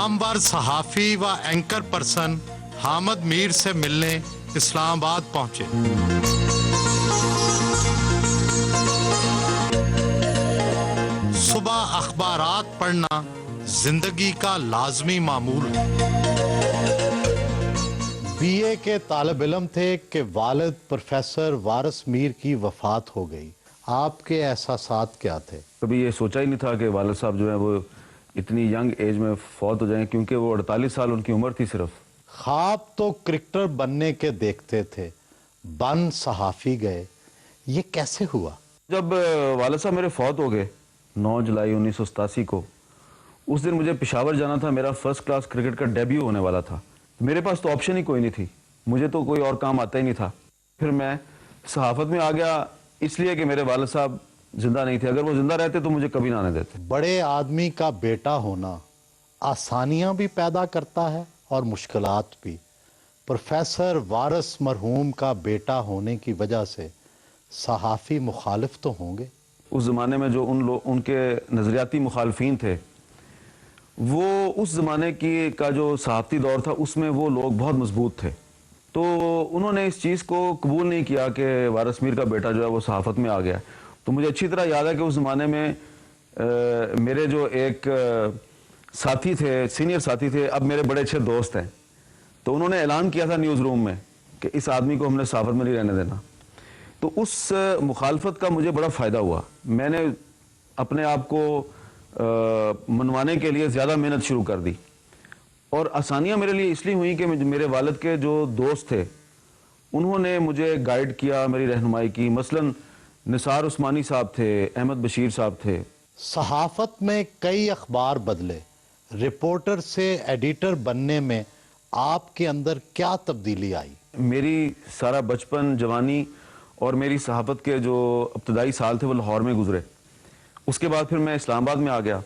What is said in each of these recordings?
نامور صحافی و اینکر پرسن حامد میر سے ملنے اسلام آباد پہنچے۔ صبح اخبارات پڑھنا زندگی کا لازمی معمول ہے۔ بی اے کے طالب علم تھے کہ والد پروفیسر وارث میر کی وفات ہو گئی۔ آپ کے احساسات کیا تھے؟ کبھی یہ سوچا ہی نہیں تھا کہ والد صاحب جو ہیں وہ اتنی ینگ ایج میں فوت ہو جائیں، کیونکہ وہ 48 سال ان کی عمر تھی صرف۔ خواب تو کرکٹر بننے کے دیکھتے تھے، بن صحافی گئے، یہ کیسے ہوا؟ جب والد صاحب میرے فوت ہو گئے 9 جولائی 1987 کو، اس دن مجھے پشاور جانا تھا، میرا فرسٹ کلاس کرکٹ کا ڈیبیو ہونے والا تھا۔ میرے پاس تو آپشن ہی کوئی نہیں تھی، مجھے تو کوئی اور کام آتا ہی نہیں تھا۔ پھر میں صحافت میں آ گیا، اس لیے کہ میرے والد صاحب زندہ نہیں تھے، اگر وہ زندہ رہتے تو مجھے کبھی نہ آنے دیتے۔ بڑے آدمی کا بیٹا ہونا آسانیاں بھی پیدا کرتا ہے اور مشکلات بھی۔ پروفیسر وارث مرحوم کا بیٹا ہونے کی وجہ سے صحافی مخالف تو ہوں گے؟ اس زمانے میں جو ان کے نظریاتی مخالفین تھے، وہ اس زمانے کا جو صحافتی دور تھا اس میں وہ لوگ بہت مضبوط تھے، تو انہوں نے اس چیز کو قبول نہیں کیا کہ وارث میر کا بیٹا جو ہے وہ صحافت میں آ گیا۔ تو مجھے اچھی طرح یاد ہے کہ اس زمانے میں میرے جو ایک ساتھی تھے، سینئر ساتھی تھے، اب میرے بڑے اچھے دوست ہیں، تو انہوں نے اعلان کیا تھا نیوز روم میں کہ اس آدمی کو ہم نے صحافت میں نہیں رہنے دینا۔ تو اس مخالفت کا مجھے بڑا فائدہ ہوا، میں نے اپنے آپ کو منوانے کے لیے زیادہ محنت شروع کر دی، اور آسانیاں میرے لیے اس لیے ہوئیں کہ میرے والد کے جو دوست تھے انہوں نے مجھے گائیڈ کیا، میری رہنمائی کی۔ مثلاً نثار عثمانی صاحب تھے، احمد بشیر صاحب تھے۔ صحافت میں کئی اخبار بدلے، رپورٹر سے ایڈیٹر بننے میں آپ کے اندر کیا تبدیلی آئی؟ میری سارا بچپن، جوانی اور میری صحافت کے جو ابتدائی سال تھے وہ لاہور میں گزرے۔ اس کے بعد پھر میں اسلام آباد میں آ گیا،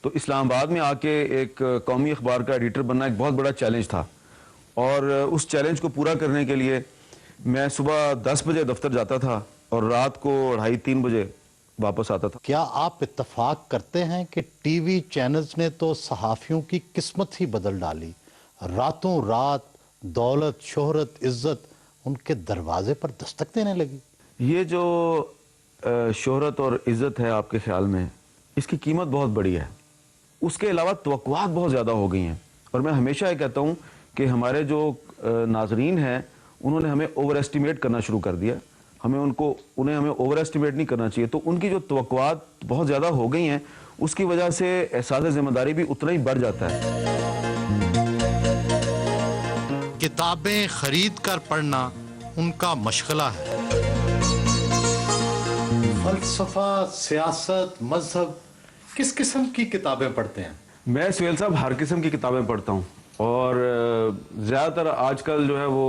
تو اسلام آباد میں آ کے ایک قومی اخبار کا ایڈیٹر بننا ایک بہت بڑا چیلنج تھا، اور اس چیلنج کو پورا کرنے کے لیے میں صبح 10 بجے دفتر جاتا تھا اور رات کو 2:30-3 بجے واپس آتا تھا۔ کیا آپ اتفاق کرتے ہیں کہ ٹی وی چینلز نے تو صحافیوں کی قسمت ہی بدل ڈالی؟ راتوں رات دولت، شہرت، عزت ان کے دروازے پر دستک دینے لگی۔ یہ جو شہرت اور عزت ہے آپ کے خیال میں، اس کی قیمت بہت بڑی ہے، اس کے علاوہ توقعات بہت زیادہ ہو گئی ہیں، اور میں ہمیشہ یہ کہتا ہوں کہ ہمارے جو ناظرین ہیں انہوں نے ہمیں اوور ایسٹیمیٹ کرنا شروع کر دیا، ہمیں اوور ایسٹیمیٹ نہیں کرنا چاہیے۔ تو ان کی جو توقعات بہت زیادہ ہو گئی ہیں، اس کی وجہ سے احساس ذمہ داری بھی اتنا ہی بڑھ جاتا ہے۔ کتابیں خرید کر پڑھنا ان کا مشغلہ ہے۔ فلسفہ، سیاست، مذہب، کس قسم کی کتابیں پڑھتے ہیں؟ میں سہیل صاحب ہر قسم کی کتابیں پڑھتا ہوں، اور زیادہ تر آج کل جو ہے وہ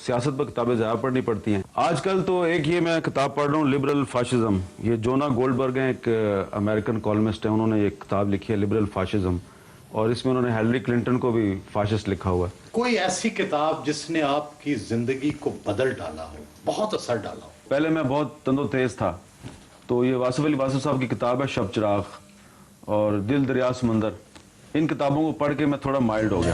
سیاست پر کتابیں زیادہ پڑھنی پڑتی ہیں۔ آج کل تو ایک یہ میں کتاب پڑھ رہا ہوں، لبرل فاشزم، یہ جونا گولڈبرگ ہیں، ایک امریکن کالمسٹ ہیں، انہوں نے یہ کتاب لکھی ہے لبرل فاشزم، اور اس میں انہوں نے ہیلری کلنٹن کو بھی فاشسٹ لکھا ہوا ہے۔ کوئی ایسی کتاب جس نے آپ کی زندگی کو بدل ڈالا ہو، بہت اثر ڈالا ہو؟ پہلے میں بہت تند و تیز تھا، تو یہ واصف علی واصف صاحب کی کتاب ہے شب چراغ اور دل دریا سمندر، ان کتابوں کو پڑھ کے میں تھوڑا مائلڈ ہو گیا۔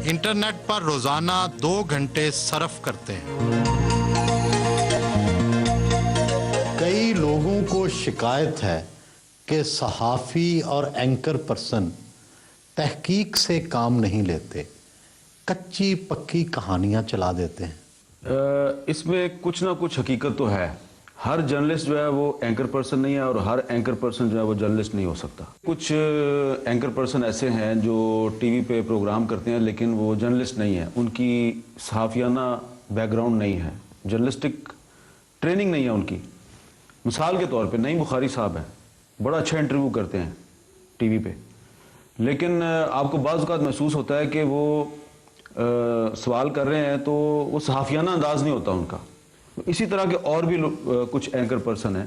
انٹرنیٹ پر روزانہ 2 گھنٹے صرف کرتے ہیں۔ کئی لوگوں کو شکایت ہے کہ صحافی اور اینکر پرسن تحقیق سے کام نہیں لیتے، کچی پکی کہانیاں چلا دیتے ہیں۔ اس میں کچھ نہ کچھ حقیقت تو ہے، ہر جرنلسٹ جو ہے وہ اینکر پرسن نہیں ہے، اور ہر اینکر پرسن جو ہے وہ جرنلسٹ نہیں ہو سکتا۔ کچھ اینکر پرسن ایسے ہیں جو ٹی وی پہ پروگرام کرتے ہیں لیکن وہ جرنلسٹ نہیں ہیں، ان کی صحافیانہ بیک گراؤنڈ نہیں ہے، جرنلسٹک ٹریننگ نہیں ہے ان کی۔ مثال کے طور پہ نعیم بخاری صاحب ہیں، بڑا اچھا انٹرویو کرتے ہیں ٹی وی پہ، لیکن آپ کو بعض اوقات محسوس ہوتا ہے کہ وہ سوال کر رہے ہیں تو وہ صحافیانہ انداز نہیں ہوتا ان کا۔ اسی طرح کے اور بھی کچھ اینکر پرسن ہیں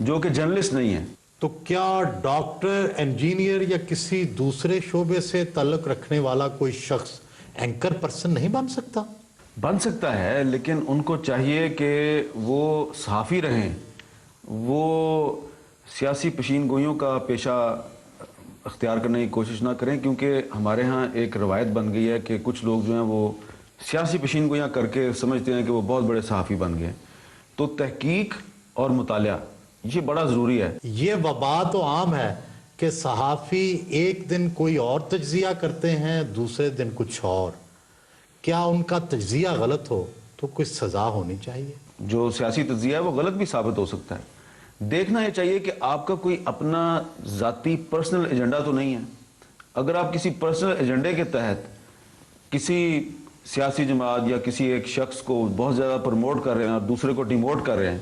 جو کہ جرنلسٹ نہیں ہیں۔ تو کیا ڈاکٹر، انجینئر یا کسی دوسرے شعبے سے تعلق رکھنے والا کوئی شخص اینکر پرسن نہیں بن سکتا؟ بن سکتا ہے، لیکن ان کو چاہیے کہ وہ صحافی رہیں، وہ سیاسی پیشین گوئیوں کا پیشہ اختیار کرنے کی کوشش نہ کریں، کیونکہ ہمارے ہاں ایک روایت بن گئی ہے کہ کچھ لوگ جو ہیں وہ سیاسی پیشین گوئیاں کر کے سمجھتے ہیں کہ وہ بہت بڑے صحافی بن گئے. تو تحقیق اور مطالعہ یہ بڑا ضروری ہے. یہ وبا تو عام ہے کہ صحافی ایک دن کوئی اور تجزیہ کرتے ہیں، دوسرے دن کچھ اور. کیا ان کا تجزیہ غلط ہو تو کوئی سزا ہونی چاہیے؟ جو سیاسی تجزیہ ہے وہ غلط بھی ثابت ہو سکتا ہے. دیکھنا یہ چاہیے کہ آپ کا کوئی اپنا ذاتی پرسنل ایجنڈا تو نہیں ہے. اگر آپ کسی پرسنل ایجنڈے کے تحت کسی سیاسی جماعت یا کسی ایک شخص کو بہت زیادہ پروموٹ کر رہے ہیں اور دوسرے کو ڈیموٹ کر رہے ہیں،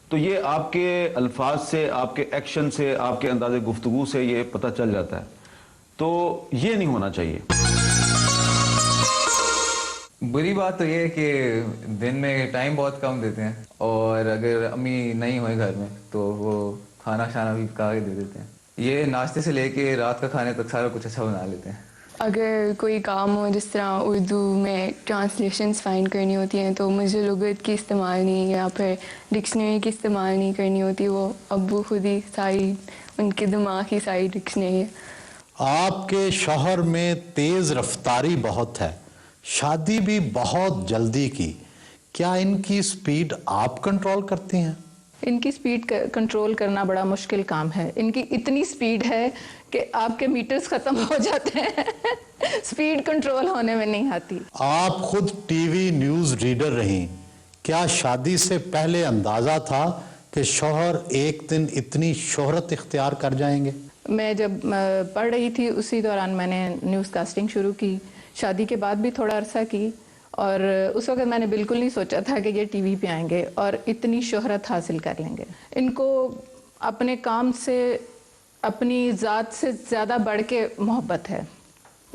تو یہ آپ کے الفاظ سے، آپ کے ایکشن سے، آپ کے انداز گفتگو سے یہ پتہ چل جاتا ہے. تو یہ نہیں ہونا چاہیے. بری بات تو یہ ہے کہ دن میں ٹائم بہت کم دیتے ہیں، اور اگر امی نہیں ہوئے گھر میں تو وہ کھانا شانا بھی پکا کے دے دیتے ہیں. یہ ناشتے سے لے کے رات کا کھانے تک سارا کچھ اچھا بنا لیتے ہیں. اگر کوئی کام ہو جس طرح اردو میں ٹرانسلیشنز فائنڈ کرنی ہوتی ہیں تو مجھے لغت کی استعمال نہیں یا پھر ڈکشنری کی استعمال نہیں کرنی ہوتی. وہ ابو خود ہی ساری، ان کے دماغ ہی ساری ڈکشنری ہے. آپ کے شوہر میں تیز رفتاری بہت ہے، شادی بھی بہت جلدی کی. کیا ان کی سپیڈ آپ کنٹرول کرتی ہیں؟ ان کی سپیڈ کنٹرول کرنا بڑا مشکل کام ہے. ان کی اتنی سپیڈ ہے کہ آپ کے میٹرز ختم ہو جاتے ہیں. سپیڈ کنٹرول ہونے میں نہیں آتی. آپ خود ٹی وی نیوز ریڈر رہیں. کیا شادی سے پہلے اندازہ تھا کہ شوہر ایک دن اتنی شہرت اختیار کر جائیں گے؟ میں جب پڑھ رہی تھی اسی دوران میں نے نیوز کاسٹنگ شروع کی. شادی کے بعد بھی تھوڑا عرصہ کی، اور اس وقت میں نے بالکل نہیں سوچا تھا کہ یہ ٹی وی پہ آئیں گے اور اتنی شہرت حاصل کر لیں گے. ان کو اپنے کام سے، اپنی ذات سے زیادہ بڑھ کے محبت ہے.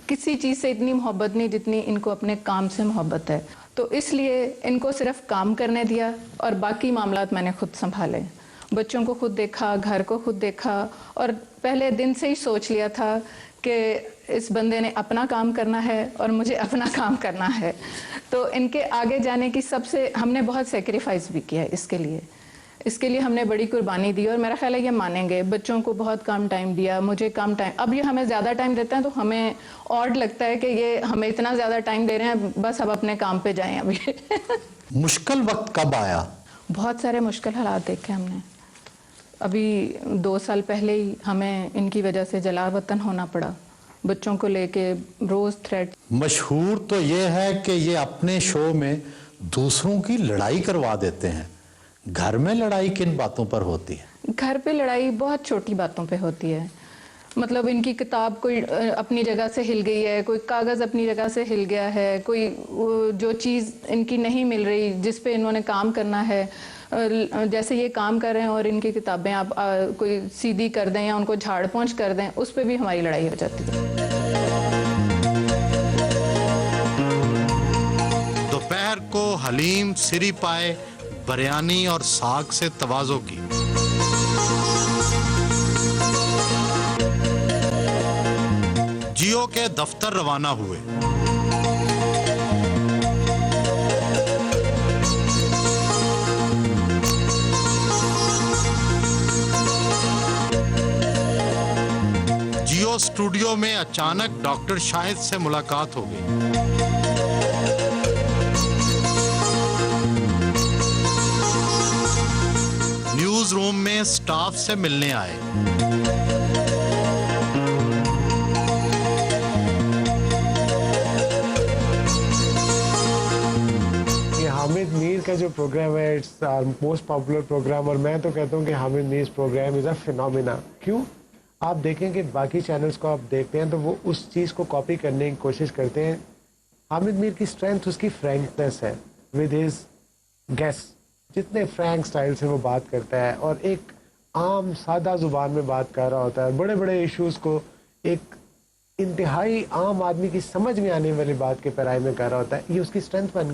کسی چیز سے اتنی محبت نہیں جتنی ان کو اپنے کام سے محبت ہے. تو اس لیے ان کو صرف کام کرنے دیا اور باقی معاملات میں نے خود سنبھالے. بچوں کو خود دیکھا، گھر کو خود دیکھا، اور پہلے دن سے ہی سوچ لیا تھا کہ اس بندے نے اپنا کام کرنا ہے اور مجھے اپنا کام کرنا ہے. تو ان کے آگے جانے کی ہم نے بہت سیکریفائس بھی کیا ہے اس کے لیے ہم نے بڑی قربانی دی، اور میرا خیال ہے یہ مانیں گے. بچوں کو بہت کم ٹائم دیا، مجھے کم ٹائم. اب یہ ہمیں زیادہ ٹائم دیتے ہیں تو ہمیں آڈ لگتا ہے کہ یہ ہمیں اتنا زیادہ ٹائم دے رہے ہیں، بس اب اپنے کام پہ جائیں. ابھی مشکل وقت کب آیا؟ بہت سارے مشکل حالات دیکھے ہم نے. ابھی 2 سال پہلے ہی ہمیں ان کی وجہ سے جلا وطن ہونا پڑا. بچوں کو لے کے روز تھریٹ. مشہور تو یہ ہے کہ یہ اپنے شو میں دوسروں کی لڑائی کروا دیتے ہیں. گھر میں لڑائی کن باتوں پر ہوتی ہے؟ گھر پہ لڑائی بہت چھوٹی باتوں پہ ہوتی ہے. مطلب ان کی کتاب کوئی اپنی جگہ سے ہل گئی ہے، کوئی کاغذ اپنی جگہ سے ہل گیا ہے، کوئی جو چیز ان کی نہیں مل رہی جس پہ انہوں نے کام کرنا ہے. جیسے یہ کام کر رہے ہیں اور ان کی کتابیں آپ کوئی سیدھی کر دیں یا ان کو جھاڑ پونچھ کر دیں، اس پہ بھی ہماری لڑائی ہو جاتی ہے. دوپہر کو حلیم سری پائے، بریانی اور ساگ سے توازو کی. جیو کے دفتر روانہ ہوئے. جیو اسٹوڈیو میں اچانک ڈاکٹر شاہد سے ملاقات ہو گئی. نیوز روم میں سٹاف سے ملنے آئے. حامد میر کا جو پروگرام ہے اٹس موسٹ پاپولر پروگرام، اور میں تو کہتا ہوں کہ حامد میر پروگرام از اے فینومینا. کیوں؟ آپ دیکھیں کہ باقی چینلز کو آپ دیکھتے ہیں تو وہ اس چیز کو کاپی کرنے کی کوشش کرتے ہیں. حامد میر کی اسٹرینتھ اس کی فرینکنیس ہے ود ہز گیسٹ. جتنے فرینک سٹائل سے وہ بات کرتا ہے اور ایک عام سادہ زبان میں بات کر رہا ہوتا ہے، بڑے بڑے ایشوز کو ایک انتہائی عام آدمی کی سمجھ میں آنے والی بات کے پیرائے میں کر رہا ہوتا ہے. یہ اس کی اسٹرینتھ بن گئی.